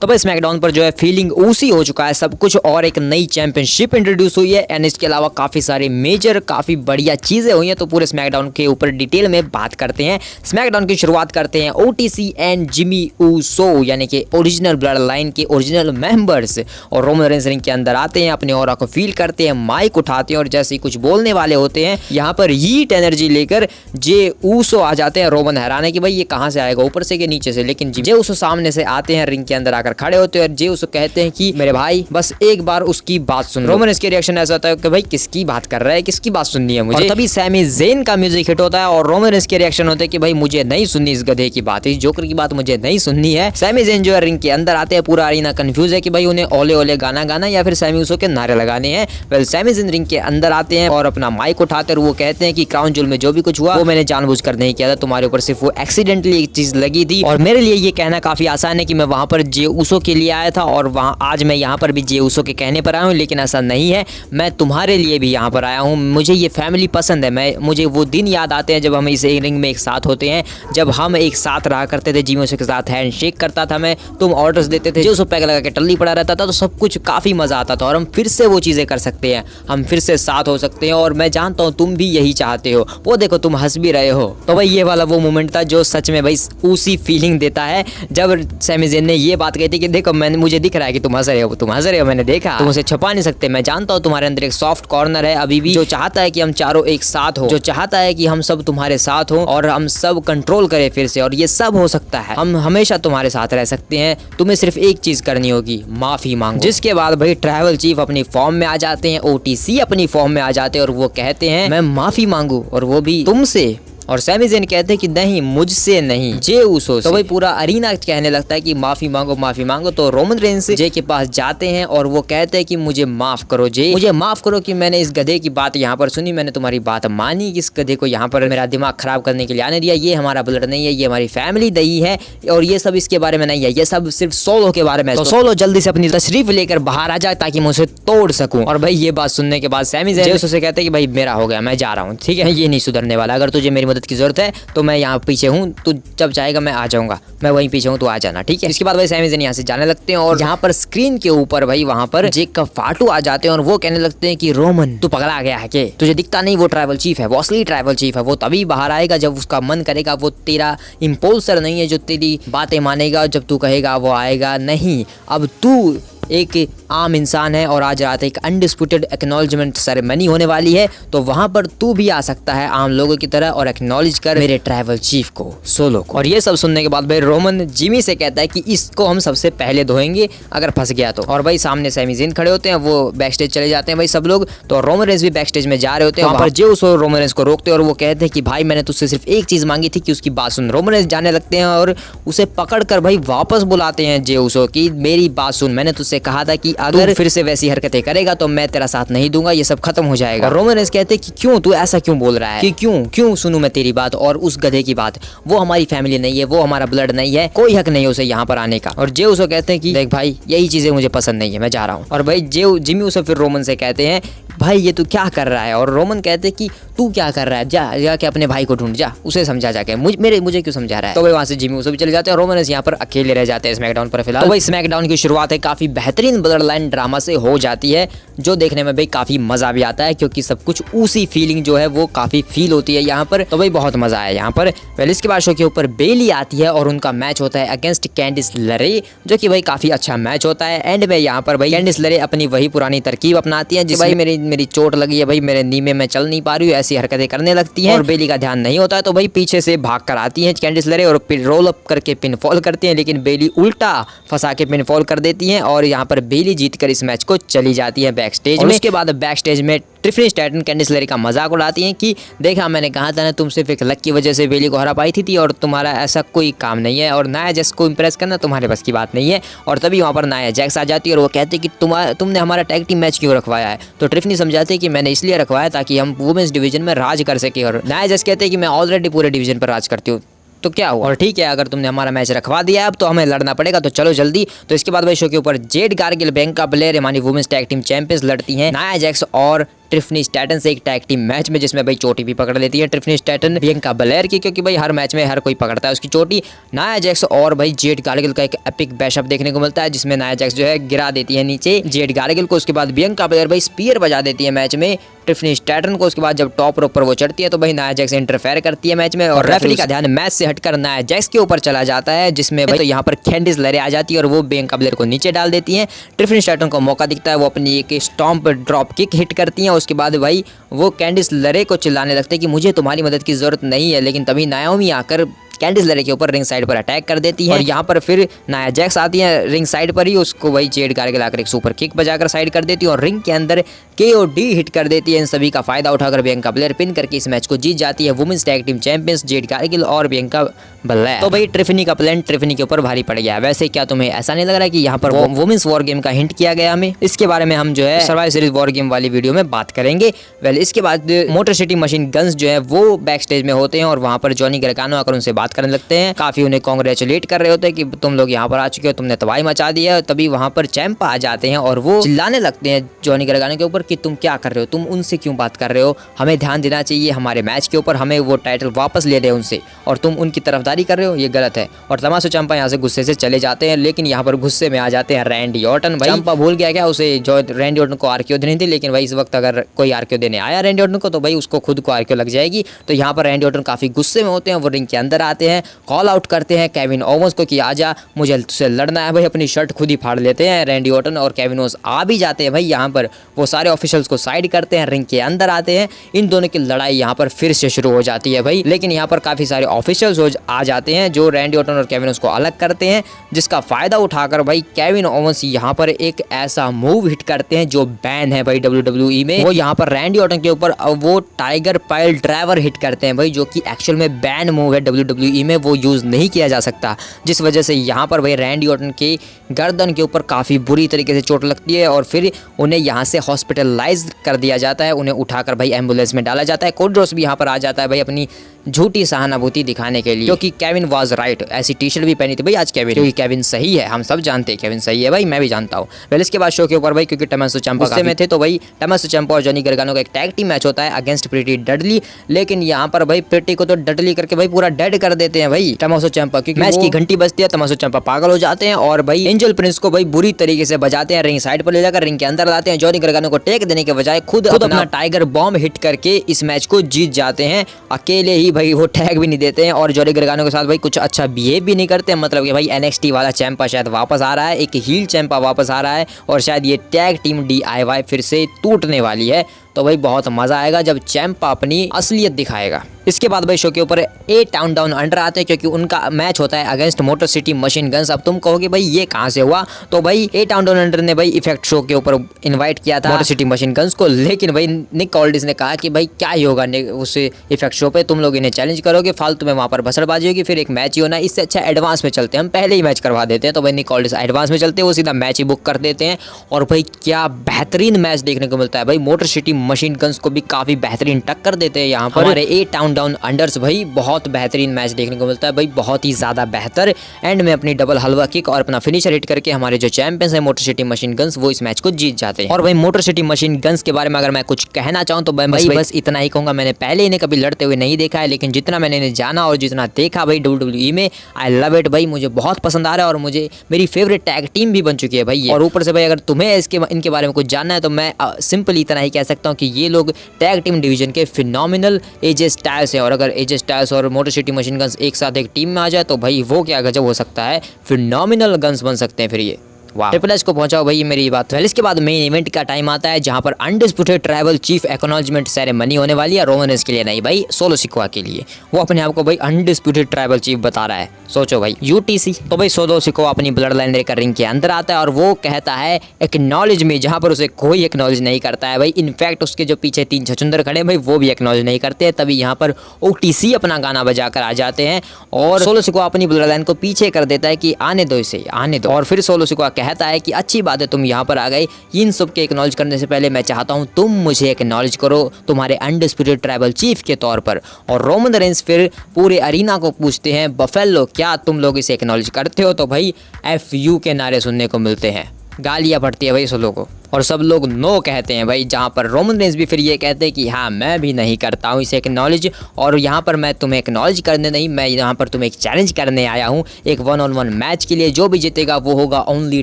तो भाई स्मैकडाउन पर जो है फीलिंग उसी हो चुका है सब कुछ, और एक नई चैंपियनशिप इंट्रोड्यूस हुई है एंड इसके अलावा काफी सारी मेजर काफी बढ़िया चीजें हुई हैं। तो पूरे स्मैकडाउन के ऊपर डिटेल में बात करते हैं। स्मैकडाउन की शुरुआत करते हैं ओटीसी एंड जिमी ऊसो यानी कि ओरिजिनल ब्लड लाइन के ओरिजिनल मेंबर्स, और रोमन रेंस रिंग के अंदर आते हैं, अपने ऑरा को फील करते हैं, माइक उठाते हैं और जैसे ही कुछ बोलने वाले होते हैं यहाँ पर हीट एनर्जी लेकर जे ऊसो आ जाते हैं रोमन हैराने कि भाई ये कहाँ से आएगा, ऊपर से कि नीचे से। लेकिन जे ऊसो सामने से आते हैं, रिंग के अंदर आकर खड़े होते हैं और जे ऊसो कहते हैं कि मेरे भाई बस एक बार उसकी बात सुन। रोमन इसके रिएक्शन ऐसा होता है कि भाई किसकी बात कर रहा है, किसकी बात सुननी है मुझे। और तभी सैमी ज़ेन का म्यूजिक हिट होता है और रोमन इसके रिएक्शन होते हैं कि भाई मुझे नहीं सुननी इस गधे की बात, इस जोकर की बात मुझे नहीं सुननी है। सैमी ज़ेन जो है रिंग के अंदर आते हैं, पूरा अरीना कंफ्यूज है कि भाई उन्हें ओले ओले गाना गाना या फिर सैमी ऊसो के नारे लगाने हैं। वेल सैमी ज़ेन रिंग के अंदर आते हैं और अपना माइक उठाते हैं और वो कहते हैं कि क्राउन ज्वेल में जो भी कुछ हुआ वो मैंने जानबूझकर नहीं किया था, तुम्हारे ऊपर सिर्फ वो एक्सीडेंटली एक चीज लगी थी। और मेरे लिए ये कहना काफी आसान है कि मैं वहां पर जे ऊसो के लिए आया था और वहां आज मैं यहाँ पर भी जे ऊसो के कहने पर आया हूँ, लेकिन ऐसा नहीं है, मैं तुम्हारे लिए भी यहाँ पर आया हूँ। मुझे ये फैमिली पसंद है, मुझे वो दिन याद आते हैं जब हम इस रिंग में एक साथ होते हैं, जब हम एक साथ रहा करते थे, जिमी ऊसो के साथ हैंड शेक करता था मैं, तुम ऑर्डर्स देते थे, जे ऊसो पैक लगा के टल्ली पड़ा रहता था, तो सब कुछ काफी मजा आता था और हम फिर से वो चीजें कर सकते हैं, हम फिर से साथ हो सकते हैं और मैं जानता हूँ तुम भी यही चाहते हो। वो देखो तुम हंस भी रहे हो। तो भाई ये वाला वो मोमेंट था जो सच में भाई उसी फीलिंग देता है जब सैमी ज़ेन ने ये बात कही थी कि देखो मैंने मुझे दिख रहा है कि तुम हंस रहे हो, तुम हंस रहे हो, मैंने देखा, तुम उसे छुपा नहीं सकते, मैं जानता हूँ तुम्हारे अंदर एक सॉफ्ट कॉर्नर है अभी भी जो चाहता है कि हम चारों एक साथ हो, जो चाहता है कि हम सब तुम्हारे साथ हो और हम सब कंट्रोल करें फिर से, और ये सब हो सकता है, हम हमेशा तुम्हारे साथ रह सकते हैं, तुम्हें सिर्फ एक चीज करनी होगी, माफी मांगो। जिसके बाद भाई ट्राइबल चीफ अपनी फॉर्म में आ जाते हैं, ओटीसी अपनी फॉर्म में आ जाते हैं और वो कहते हैं मैं माफी मांगू, और वो भी तुमसे। और सैमी ज़ेन कहते हैं कि नहीं मुझसे नहीं, जे ऊसो से। तो भाई पूरा अरीना कहने लगता है कि माफी मांगो माफी मांगो। तो रोमन रेंस जे के पास जाते हैं और वो कहते हैं कि मुझे माफ करो जे, मुझे माफ करो कि मैंने इस गधे की बात यहाँ पर सुनी, मैंने तुम्हारी बात मानी, इस गधे को यहाँ पर मेरा दिमाग खराब करने के लिए आने दिया, ये हमारा ब्लड नहीं है, ये हमारी फैमिली नहीं है और ये सब इसके बारे में नहीं है, ये सब सिर्फ सोलो के बारे में। तो सोलो जल्दी से अपनी तशरीफ लेकर बाहर आ जाए ताकि मैं उसे तोड़ सकूं। और भाई ये बात सुनने के बाद सैमी ज़ेन से कहते हैं कि भाई मेरा हो गया, मैं जा रहा हूँ, ठीक है, ये नहीं सुधरने वाला, अगर तुझे मेरी मदद की जरूरत है तो मैं यहाँ पीछे हूँ, तू जब चाहेगा मैं आ जाऊंगा, मैं वहीं पीछे हूँ, तू आ जाना, ठीक है। इसके बाद भाई सैमी ज़ेन यहाँ से जाने लगते हैं और यहाँ पर स्क्रीन के ऊपर भाई वहाँ पर जेक का फाटू आ जाते हैं और वो कहने लगते हैं कि रोमन तू पगला गया है के, तुझे दिखता नहीं वो ट्राइबल चीफ है, वो असली ट्राइबल चीफ है, वो तभी बाहर आएगा जब उसका मन करेगा, वो तेरा इम्पोल्सर नहीं है जो तेरी बातें मानेगा, जब तू कहेगा वो आएगा नहीं। अब तू एक आम इंसान है और आज रात एक अनडिस्प्यूटेड एक्नॉलेजमेंट सेरेमनी होने वाली है, तो वहां पर तू भी आ सकता है आम लोगों की तरह और एक्नॉलेज कर मेरे ट्राइबल चीफ को, सोलो को। और ये सब सुनने के बाद भाई रोमन जिमी से कहता है कि इसको हम सबसे पहले धोएंगे अगर फंस गया तो। और भाई सामने सैमी ज़ेन खड़े होते हैं, वो बैक स्टेज चले जाते हैं भाई सब लोग, तो रोमन रेंस भी बैक स्टेज में जा रहे होते हैं। वहां पर जे ऊसो रोमन रेंस को रोकते हैं और वो कहते हैं कि भाई मैंने तुझसे सिर्फ एक चीज मांगी थी कि उसकी बात सुन। रोमन रेंस जाने लगते हैं और उसे पकड़ कर भाई वापस बुलाते हैं जे ऊसो की मेरी बात सुन, मैंने तुझसे कहा था कि अगर फिर से वैसी हरकतें करेगा तो मैं तेरा साथ नहीं दूंगा, ये सब खत्म हो जाएगा। और रोमन रेंस कहते हैं कि क्यों तू ऐसा क्यों बोल रहा है, कि क्यों सुनूं मैं तेरी बात और उस गधे की बात, वो हमारी फैमिली नहीं है, वो हमारा ब्लड नहीं है, कोई हक नहीं है उसे यहाँ पर आने का। और जे ऊसो कहते हैं कि देख भाई यही चीजें मुझे पसंद नहीं है, मैं जा रहा हूँ। और भाई जिमी ऊसो फिर रोमन से कहते हैं भाई ये तू क्या कर रहा है, और रोमन कहते हैं कि तू क्या कर रहा है, जाके अपने भाई को ढूंढ, जा उसे समझा जाके, मुझे क्यों समझा रहा है। तो भाई वहां से जिमी ऊसो भी चले जाते हैं और रोमन यहाँ पर अकेले रह जाते हैं स्मैकडाउन पर फिलहाल। तो भाई स्मैकडाउन की शुरुआत है काफी बेहतरीन ब्लड लाइन ड्रामा से हो जाती है, जो देखने में भाई काफी मजा भी आता है क्योंकि सब कुछ उसी फीलिंग जो है वो काफी फील होती है यहाँ पर। तो भाई बहुत मजा आया यहाँ पर। पहले इसके बाद शो के ऊपर बेली आती है और उनका मैच होता है अगेंस्ट कैंडिस लरे, जो कि भाई काफी अच्छा मैच होता है। एंड में यहाँ पर भाई कैंडिस लरे अपनी वही पुरानी तरकीब अपनाती है, जिसमें भाई मेरी चोट लगी है भाई, मेरे नी में मैं चल नहीं पा रही हूँ, ऐसी हरकतें करने लगती हैं और बेली का ध्यान नहीं होता है, तो भाई पीछे से भाग कर आती है कैंडिस लरे और रोल अप करके पिन फॉल करती है, लेकिन बेली उल्टा फंसा के पिन फॉल कर देती है और यहाँ पर बेली जीत कर इस मैच को चली जाती है बैक स्टेज में। उसके बाद बैक स्टेज में ट्रिफनी स्टैटन कैंडिस लरे का मजाक उड़ाती हैं कि देखा मैंने कहा था ना, तुम सिर्फ एक लक की वजह से बेली को हरा पाई थी और तुम्हारा ऐसा कोई काम नहीं है और नाया जैक्स को इंप्रेस करना तुम्हारे बस की बात नहीं है। और तभी वहाँ पर नाया जैक्स आ जाती है और वो कहती है कि तुमने हमारा टैग टीम मैच क्यों रखवाया है। तो ट्रिफनी समझाती है कि मैंने इसलिए रखवाया ताकि हम वुमेन्स डिवीजन में राज कर सके, और नाया जैक्स कहते हैं कि मैं ऑलरेडी पूरे डिवीजन पर राज करती हूँ, तो क्या हुआ, और ठीक है अगर तुमने हमारा मैच रखवा दिया अब तो हमें लड़ना पड़ेगा, तो चलो जल्दी। तो इसके बाद भाई शो के ऊपर जेड कारगिल, बैंक का प्लेयर हमारी वुमेन्स टैग टीम चैंपियंस लड़ती हैं नाया जैक्स और ट्रिफनी स्टैटन से एक टैग टीम मैच में, जिसमें भाई चोटी भी पकड़ लेती है ट्रिफनी स्टैटन बियंका बेलेयर की, क्योंकि भाई हर मैच में हर कोई पकड़ता है उसकी चोटी। नाया जैक्स और भाई जेड गार्गिल का एक एपिक बैशअप देखने को मिलता है, जिसमें नाया जैक्स जो है गिरा देती है नीचे जेड गार्गिल को। उसके बाद बियंका बेलेयर भाई स्पीयर बजा देती है मैच में ट्रिफनी स्टैटन को। उसके बाद जब टॉप रोप पर वो चढ़ती है तो भाई नाया जैक्स इंटरफेयर करती है मैच में, और रेफरी का ध्यान मैच से हटकर नाया जैक्स के ऊपर चला जाता है, जिसमें भाई तो यहाँ पर कैंडिस लेरे आ जाती है और वो बियंका बेलेयर को नीचे डाल देती है। ट्रिफनी स्टैटन को मौका दिखता है, वो अपनी एक स्टॉम्प ड्रॉप किक हिट करती हैं। उसके बाद भाई वो कैंडिस लेरे को चिल्लाने लगते हैं कि मुझे तुम्हारी मदद की जरूरत नहीं है, लेकिन तभी नाओमी आकर कैंडिस लेरे के ऊपर रिंग साइड पर अटैक कर देती है, और यहाँ पर फिर नाया जैक्स आती है रिंग साइड पर ही, उसको वही जेड गार्गिल आकर एक सुपर किक बजाकर साइड कर देती है और रिंग के अंदर KOD हिट कर देती है। इन सभी का फायदा उठाकर बियंका बेलेयर पिन करके इस मैच को जीत जाती है women's tag team champions Jade Cargill और बियंका बेलेयर। तो भाई ट्रिफनी का प्लान ट्रिफनी के ऊपर भारी पड़ गया। वैसे क्या तुम्हें ऐसा नहीं लग रहा कि यहाँ पर वुमेन्स वॉर गेम का हिंट किया गया हमें? इसके बारे में हम जो है सर्वाइवल सीरीज वॉर गेम वाली वीडियो में बात करेंगे। वेल इसके बाद मोटर सिटी मशीन गन्स जो है वो बैक स्टेज में होते हैं और वहाँ पर जॉनी गार्गानो आकर उनसे बात करने लगते हैं, काफी उन्हें कांग्रेचुलेट कर रहे होते हैं कि तुम लोग यहाँ पर आ चुके हो, तुमने तबाही मचा दी है। तभी वहाँ पर चैंपा आ जाते हैं और वो चिल्लाने लगते हैं जॉनी गार्गानो के ऊपर कि तुम क्या कर रहे हो, तुम उनसे क्यों बात कर रहे हो, हमें ध्यान देना चाहिए हमारे मैच के ऊपर, हमें वो टाइटल वापस ले रहे हैं उनसे और तुम उनकी तरफदारी कर रहे हो, ये गलत है। और तमाशो चैंपा यहाँ से गुस्से से चले जाते हैं, लेकिन यहाँ पर गुस्से में आ जाते हैं रैंडी ऑर्टन। भाई चैंपा भूल गया क्या उसे जो रैंडी ऑर्टन को आरक्यू देनी थी, लेकिन भाई इस वक्त अगर कोई आरक्यू देने आया रैंडी ऑर्टन को तो भाई उसको खुद को आरक्यू लग जाएगी। तो यहाँ पर रैंडी ऑर्टन काफी गुस्से में होते हैं, वो रिंग के अंदर आते हैं, कॉल आउट करते हैं केविन ओवंस को कि आजा मुझे तुझसे लड़ना है। भाई अपनी शर्ट खुद ही फाड़ लेते हैं रैंडी ऑर्टन और केविन ओवंस आ भी जाते हैं। भाई यहाँ पर वो सारे ऑफिशियल्स को साइड करते हैं, रिंग के अंदर आते हैं, इन दोनों की लड़ाई यहाँ पर फिर से शुरू हो जाती है भाई। लेकिन यहाँ पर काफी सारे ऑफिशियल्स आ जाते हैं जो रैंडी ऑर्टन और केविन ओवंस को अलग करते हैं, जिसका फायदा उठाकर भाई केविन ओवंस यहाँ पर एक ऐसा मूव हिट करते हैं जो बैन है भाई WWE में। वो यहाँ पर रैंडी ऑर्टन के ऊपर वो टाइगर पाइल ड्राइवर हिट करते हैं भाई, जो कि एक्चुअल में बैन मूव है WWE में, वो यूज नहीं किया जा सकता, जिस वजह से यहाँ पर भाई रैंडी ऑर्टन के गर्दन के ऊपर काफी बुरी तरीके से चोट लगती है और फिर उन्हें यहाँ से हॉस्पिटलाइज कर दिया जाता है, उन्हें उठाकर भाई एम्बुलेंस में डाला जाता है। कोडी रोड्स भी यहाँ पर आ जाता है भाई अपनी झूठी सहानुभूति दिखाने के लिए, क्योंकि केविन वाज राइट। ऐसी टी शर्ट भी पहनी थी भाई आज केविन, क्योंकि केविन सही है, हम सब जानते हैं केविन सही है भाई, मैं भी जानता हूँ। वेल इसके बाद शो के ऊपर भाई क्योंकि टमासो चैंपा गुस्से में थे तो भाई टमासो चैंपा और जॉनी गार्गानो का एक टैग टीम मैच होता है अगेंस्ट प्रीटी डडली, लेकिन यहाँ पर भाई प्रीटी को तो डडली करके भाई पूरा डेड कर देते हैं भाई टमासो चैंपा, क्योंकि मैच की घंटी बजती है, टमासो चैंपा पागल हो जाते हैं और भाई एंजल प्रिंस को भाई बुरी तरीके से बजाते हैं, रिंग साइड पर ले जाकर रिंग के अंदर लाते हैं। जॉनी गार्गानो को टेक देने के बजाय खुद अपना टाइगर बॉम्ब हिट करके इस मैच को जीत जाते हैं अकेले ही भाई, वो टैग भी नहीं देते हैं और जॉनी गार्गानो के साथ भाई कुछ अच्छा बिहेव भी नहीं करते। मतलब कि भाई NXT वाला चैंपा शायद वापस आ रहा है, एक हील चैंपा वापस आ रहा है और शायद ये टैग टीम DIY फिर से टूटने वाली है। तो भाई बहुत मजा आएगा जब चैंपा अपनी असलियत दिखाएगा। इसके बाद भाई शो के ऊपर 8 टाउन डाउन अंडर आते हैं, क्योंकि उनका मैच होता है against motor city machine guns. अब तुम कहोगे भाई ये कहां से हुआ, तो भाई 8 टाउन डाउन अंडर ने भाई इफेक्ट शो के ऊपर इनवाइट किया था मोटर सिटी मशीन गन्स को, लेकिन भाई निक ऑल्डिस ने कहा कि भाई क्या ही होगा उस इफेक्ट शो पे, तुम लोग इन्हें चैलेंज करोगे, फालतू में वहां पर बसड़बाजी होगी, फिर एक मैच ही होना, इससे अच्छा एडवांस में चलते हैं, हम पहले ही मैच करवा देते हैं। तो भाई निक ऑल्डिस एडवांस में चलते हैं, वो सीधा मैच ही बुक कर देते हैं और भाई क्या बेहतरीन मैच देखने को मिलता है भाई। मोटर सिटी मशीन गन्स को भी काफी बेहतरीन टक्कर देते हैं यहाँ पर हमारे 8 टाउन डाउन अंडर्स। भाई बहुत बेहतरीन मैच देखने को मिलता है भाई, बहुत ही ज्यादा बेहतर। एंड में अपनी डबल हलवा किक और अपना फिनिशर हिट करके हमारे जो चैंपियंस है मोटर सिटी मशीन गन्स वो इस मैच को जीत जाते हैं। और भाई मोटर सिटी मशीन गन्स के बारे में अगर मैं कुछ कहना चाहूँ तो भाई बस इतना ही कहूंगा, मैंने पहले इन्हें कभी लड़ते हुए नहीं देखा है, लेकिन जितना मैंने इन्हें जाना और जितना देखा भाई WWE में, आई लव इट भाई, मुझे बहुत पसंद आ रहा है और मुझे मेरी फेवरेट टैग टीम भी बन चुकी है भाई। और ऊपर से भाई अगर तुम्हें इनके बारे में कुछ जानना है तो मैं सिंपली इतना ही कह सकता हूँ कि ये लोग टैग टीम डिवीजन के फिनोमिनल AJ स्टाइल्स है, और अगर AJ स्टाइल्स और मोटर सिटी मशीन गन्स एक साथ एक टीम में आ जाए तो भाई वो क्या गजब हो सकता है, फिनोमिनल गन्स बन सकते हैं फिर ये। ट्रिपल एच को पहुंचाओ भाई, मेरी बात। तो इसके बाद मेन इवेंट का टाइम आता है जहां पर undisputed tribal chief acknowledgement ceremony होने वाली है रोमन रेंस के लिए नहीं भाई, सोलो सिकोआ के लिए। वो अपने आप को भाई अनडिस्प्यूटेड ट्राइबल चीफ बता रहा है, सोचो भाई UTC। तो भाई सोलो सिकोआ अपनी ब्लड लाइन लेकर रिंग के अंदर आता है और वो कहता है एक्नॉलेज मी, जहां पर उसे कोई एक्नॉलेज नहीं करता है भाई। इनफैक्ट उसके जो पीछे 3 छछुंदर खड़े भाई वो भी एक्नॉलेज नहीं करते हैं। तभी यहाँ पर OTC अपना गाना बजाकर आ जाते हैं और सोलो सिकोआ अपनी ब्लड लाइन को पीछे कर देता है कि आने दो इसे, आने दो। और फिर सोलो सिकोआ कहता है कि अच्छी बात है तुम यहाँ पर आ गए, इन सब के एक्नॉलेज करने से पहले मैं चाहता हूँ तुम मुझे एक्नॉलेज करो तुम्हारे अनडिस्प्यूटेड ट्राइबल चीफ के तौर पर। और रोमन रेंस फिर पूरे अरीना को पूछते हैं बफेलो क्या तुम लोग इसे एक्नॉलेज करते हो, तो भाई FU के नारे सुनने को मिलते हैं, गालियाँ पड़ती है भाई सोलो को। और सब लोग नो कहते हैं भाई, जहाँ पर रोमन रेंस भी फिर ये कहते हैं कि हाँ मैं भी नहीं करता हूँ इसे एक्नॉलेज, और यहाँ पर मैं तुम्हें एक्नॉलेज करने नहीं, मैं यहाँ पर तुम्हें एक चैलेंज करने आया हूँ एक 1-on-1 मैच के लिए, जो भी जीतेगा वो होगा ओनली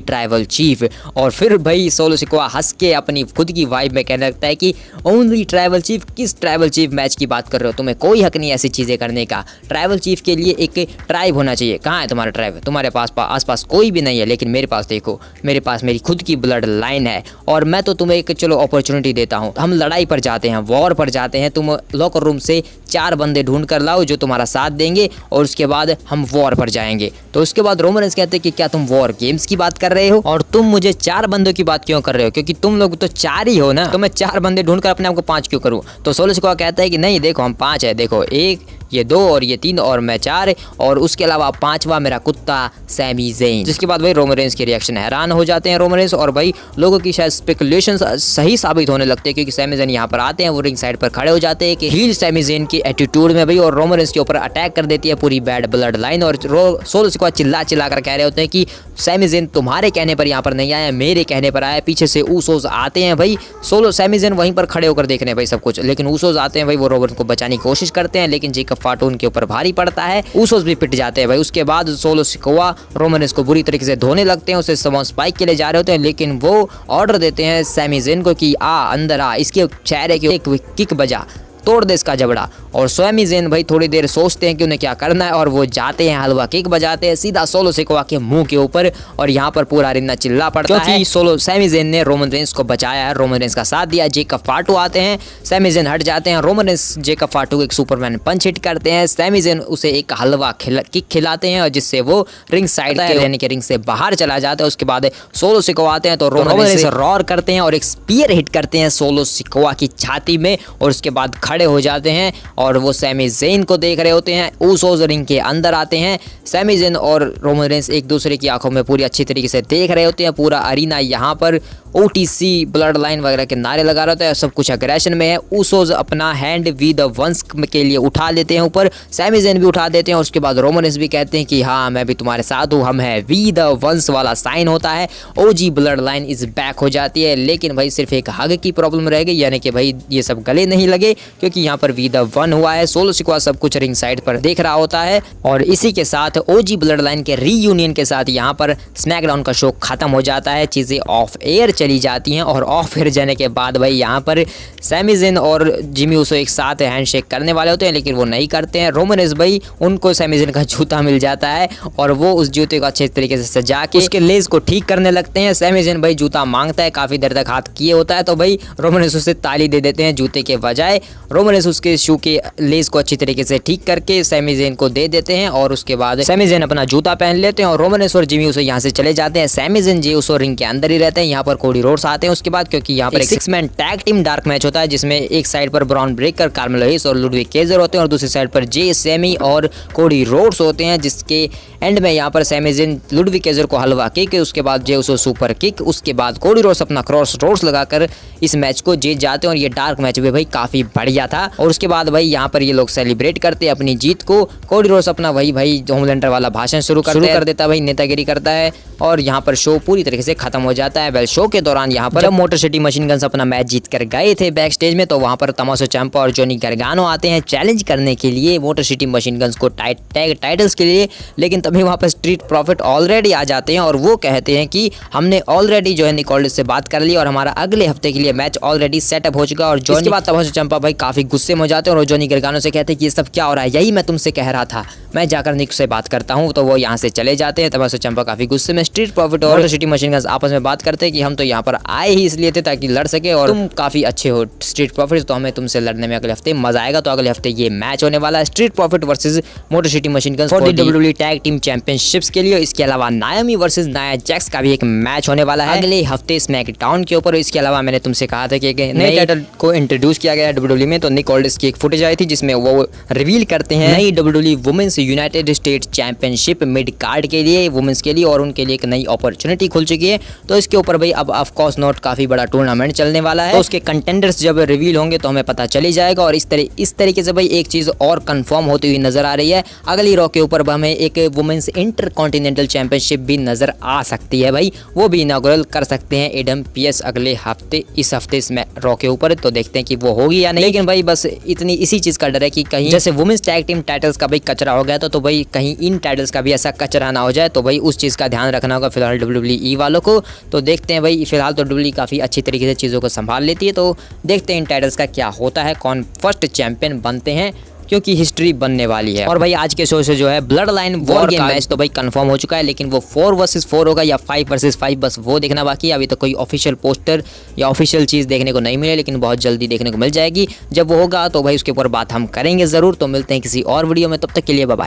ट्राइबल चीफ। और फिर भाई सोलो सिकोआ हंस के अपनी खुद की वाइब में कहने लगता है कि ओनली ट्राइबल चीफ, किस ट्राइबल चीफ मैच की बात कर रहे हो, तुम्हें कोई हक नहीं ऐसी चीज़ें करने का। ट्राइबल चीफ के लिए एक ट्राइब होना चाहिए, कहाँ है तुम्हारा ट्राइब? तुम्हारे पास आसपास कोई भी नहीं है, लेकिन मेरे पास देखो, मेरे पास मेरी खुद की ब्लड लाइन है, और मैं तो तुम्हें एक चलो अपॉर्चुनिटी देता हूँ, हम लड़ाई पर जाते हैं, वॉर पर जाते हैं, तुम लॉकर रूम से 4 बंदे ढूंढ कर लाओ जो तुम्हारा साथ देंगे, और उसके बाद हम वॉर पर जाएंगे। तो उसके बाद रोमन रेंस कहते हैं कि क्या तुम वॉर गेम्स की बात कर रहे हो, और तुम मुझे 4 बंदों की बात क्यों कर रहे हो, क्योंकि तुम लोग तो 4 ही हो ना, तो मैं 4 बंदे ढूंढकर अपने आप को 5 क्यों करूँ? तो सोलो सिकोआ कहता है कि नहीं देखो हम 5 है, देखो 1, ये 2 और ये 3 और मैं 4, और उसके अलावा 5वां मेरा कुत्ता सैमी ज़ेन। जिसके बाद भाई रोमन रेंस के रिएक्शन हैरान हो जाते हैं रोमन रेंस, और भाई लोगों की शायद स्पेकुलेशन सही साबित होने लगते हैं, क्योंकि सैमी ज़ेन यहाँ पर आते हैं, वो रिंग साइड पर खड़े हो जाते हैं कि हील सैमी ज़ेन की एटीट्यूड में भाई, और रोमन रेंस के ऊपर अटैक कर देती है पूरी बैड ब्लड लाइन, और सोलो सिकोआ चिल्ला कर कह रहे होते हैं कि सैमी ज़ेन तुम्हारे कहने पर यहाँ पर नहीं आया, मेरे कहने पर आया। पीछे से ऊसोस आते हैं भाई, सैमी ज़ेन वहीं पर खड़े होकर देख रहे हैं भाई सब कुछ, लेकिन ऊसोस आते हैं भाई, वो रोमन को बचाने की कोशिश करते हैं, लेकिन जेकब फाटू उनके ऊपर भारी पड़ता है, ऊसोस भी पिट जाते हैं भाई। उसके बाद सोलो सिकोआ रोमन रेंस को बुरी तरीके से धोने लगते हैं, उसे स्पाइक के लिए जा रहे होते हैं, लेकिन वो ऑर्डर देते हैं सैमी ज़ेन को कि आ अंदर आ, इसके चेहरे के एक किक बजा, तोड़ दे इसका जबड़ा। और सैमी ज़ेन भाई थोड़ी देर सोचते हैं कि उन्हें क्या करना है, और वो जाते हैं हलवा किक बजाते हैं सीधा सोलो सिकोआ के मुंह के ऊपर, और यहाँ पर पूरा अरीना चिल्ला पड़ता है क्योंकि सैमी ज़ेन ने रोमन रेंस को बचाया है, रोमन रेंस का साथ दिया। जेकब फाटू आते हैं, सैमी ज़ेन हट जाते हैं, रोमन रेंस जेकब फाटू को एक सुपरमैन पंच हिट करते हैं, सैमी ज़ेन उसे एक हलवा किक खिलाते हैं, और जिससे वो रिंग साइड यानी कि रिंग से बाहर चला जाता है। उसके बाद सोलो सिकोआ आते हैं तो रोमन रेंस रॉर करते हैं और एक स्पीयर हिट करते हैं सोलो सिकोआ की छाती में, और उसके बाद खड़े हो जाते हैं, और वो सैमी ज़ेन को देख रहे होते हैं। ऊसोस रिंग के अंदर आते हैं, सैमी ज़ेन और रोमन रेंस एक दूसरे की आंखों में पूरी अच्छी तरीके से देख रहे होते हैं। पूरा अरीना यहाँ पर OTC ब्लड लाइन वगैरह के नारे लगा रहा होता है, सब कुछ अग्रेशन में है। ऊसोस अपना हैंड वी द वंस के लिए उठा लेते हैं ऊपर, सैमी ज़ेन भी उठा देते हैं, और उसके बाद रोमन रेंस भी कहते हैं कि हाँ मैं भी तुम्हारे साथ हूँ, हम है वी द वंस वाला साइन होता है, OG blood line is back हो जाती है। लेकिन भाई सिर्फ एक हग की प्रॉब्लम रह गई, यानी कि भाई ये सब गले नहीं लगे, क्योंकि यहाँ पर वी द वन हुआ है। सोलो सिकोआ सब कुछ रिंग साइड पर देख रहा होता है, और इसी के साथ OG ब्लड लाइन के रीयूनियन के साथ यहाँ पर स्मैकडाउन का शो खत्म हो जाता है, चीज़ें ऑफ एयर चली जाती हैं, और ऑफ एयर जाने के बाद भाई यहाँ पर सैमी ज़ेन और जिमी ऊसो एक साथ हैंडशेक करने वाले होते हैं, लेकिन वो नहीं करते हैं। रोमन रेंस भाई उनको सैमी ज़ेन का जूता मिल जाता है, और वो उस जूते को अच्छे तरीके से सजा के उसके लेस को ठीक करने लगते हैं। सैमी ज़ेन भाई जूता मांगता है, काफ़ी देर तक हाथ किए होता है, तो भाई रोमन रेंस उसे ताली दे देते हैं जूते के बजाय। रोमन रेंस उसके शू के लेस को अच्छी तरीके से ठीक करके सैमी ज़ेन को दे देते हैं, और उसके बाद सैमी ज़ेन अपना जूता पहन लेते हैं, और रोमन रेंस और जिमी ऊसो यहाँ से चले जाते हैं। सैमी ज़ेन जी ऊसो रिंग के अंदर ही रहते हैं, यहाँ पर कोडी रोड्स आते हैं उसके बाद, क्योंकि यहाँ पर एक 6 man tag team dark match होता है, जिसमें एक साइड पर ब्रॉन ब्रेकर, कार्मेलो हेस और लुडविग केजर होते हैं, और दूसरी साइड पर जे सैमी और कोडी रोड्स होते हैं, जिसके एंड में यहाँ पर सैमी ज़ेन लुडविग केजर को हलवा किक, उसके बाद जे ऊसो सुपर किक, उसके बाद कोडी रोड्स अपना क्रॉस रोड्स लगाकर इस मैच को जीत जाते हैं। और ये डार्क मैच भी भाई काफी बढ़िया था, और उसके बाद भाई यहाँ पर ये लोग सेलिब्रेट करते हैं अपनी जीत को। कोडी रोड्स अपना वही भाई होमलैंडर वाला भाषण शुरू कर देता है, भाई नेतागिरी करता है, और यहाँ पर शो पूरी तरीके से खत्म हो जाता है। वेल शो के दौरान यहाँ पर मोटर सिटी मशीन गन्स अपना मैच जीत कर गए थे बैक स्टेज में, तो वहाँ पर तमाशो चैंपा और जॉनी गार्गानो आते हैं चैलेंज करने के लिए मोटर सिटी मशीन गन्स को टैग टाइटल्स के लिए, लेकिन तभी वहाँ पर स्ट्रीट प्रॉफिट ऑलरेडी आ जाते हैं, और वो कहते हैं कि हमने ऑलरेडी जो है निकोल्डिस से बात कर ली, और हमारा अगले हफ्ते के लिए मैच ऑलरेडी सेटअप हो चुका। और जॉनी के बाद तमाशो चैंपा भाई काफी गुस्से में हो जाते हैं, और जॉनी गार्गानो से कहते हैं कि ये सब क्या हो रहा है, यही मैं तुमसे कह रहा था, मैं जाकर निक से बात करता हूँ। तो वो यहाँ से चले जाते हैं। तमाशो चैंपा काफी गुस्से में, स्ट्रीट प्रॉफिट और सिटी मशीन गन्स आपस में बात करते हैं कि हम तो यहाँ पर आए ही इसलिए थे ताकि लड़ सके, और तुम काफी अच्छे हो स्ट्रीट प्रॉफिट, तो हमें तुमसे लड़ने में अगले हफ्ते मजा आएगा। तो अगले हफ्ते ये मैच होने वाला है street profit versus motor city machine guns for WWE tag team championships के लिए। इसके अलावा नायामी वर्सेस नाया जैक्स का भी एक मैच होने वाला है अगले हफ्ते स्मैकडाउन के ऊपर। इसके अलावा मैंने तुमसे कहा था कि नए टाइटल को इंट्रोड्यूस किया गया है WWE में, तो निक ऑल्डिस की एक फुटेज आई थी जिसमें वो रिवील करते हैं नई WWE women's United State championship mid card के लिए वुमेन्स के लिए, और उनके लिए एक नई अपॉर्चुनिटी खुल चुकी है। तो इसके ऊपर भाई अब ऑफ कोर्स नॉट काफी बड़ा टूर्नामेंट चलने वाला है, तो उसके कंटेंडर्स जब रिवील होंगे तो हमें पता चल ही जाएगा। और इस तरीके से भाई एक चीज और कंफर्म होती हुई नजर आ रही है, अगली रॉ के ऊपर हमें एक वुमेन्स इंटरकॉन्टिनेंटल चैंपियनशिप भी नजर आ सकती है भाई, वो भी इनॉग्रेट कर सकते हैं एडम पीएस अगले हफ्ते, इस हफ्ते इसमें रॉ के ऊपर। तो देखते हैं कि वो होगी या नहीं, लेकिन भाई बस इसी चीज का डर है कि कहीं जैसे वुमेन्स टैग टीम टाइटल्स का भाई कचरा हो गया तो भाई कहीं इन टाइटल्स का भी ऐसा कचरा ना हो जाए, तो भाई उस चीज का ध्यान रखना होगा फिलहाल डब्ल्यूडब्ल्यूई वालों को। तो देखते हैं भाई, फिलहाल तो डब्ल्यूडब्ल्यूई काफी अच्छी तरीके से चीजों को संभाल लेती है, तो देखते हैं इन टाइटल्स का क्या होता है, कौन फर्स्ट चैंपियन बनते हैं, क्योंकि हिस्ट्री बनने वाली है। और भाई आज के शो से जो है blood line war game match तो भाई कंफर्म हो चुका है, लेकिन वो 4 वर्सेस 4 होगा या 5 वर्सेस 5 बस वो देखना बाकी है। अभी तो कोई ऑफिशियल पोस्टर या ऑफिशियल चीज़ देखने को नहीं मिले, लेकिन बहुत जल्दी देखने को मिल जाएगी। जब वो होगा तो भाई उसके ऊपर बात हम करेंगे ज़रूर। तो मिलते हैं किसी और वीडियो में, तब तक के लिए बाय बाय।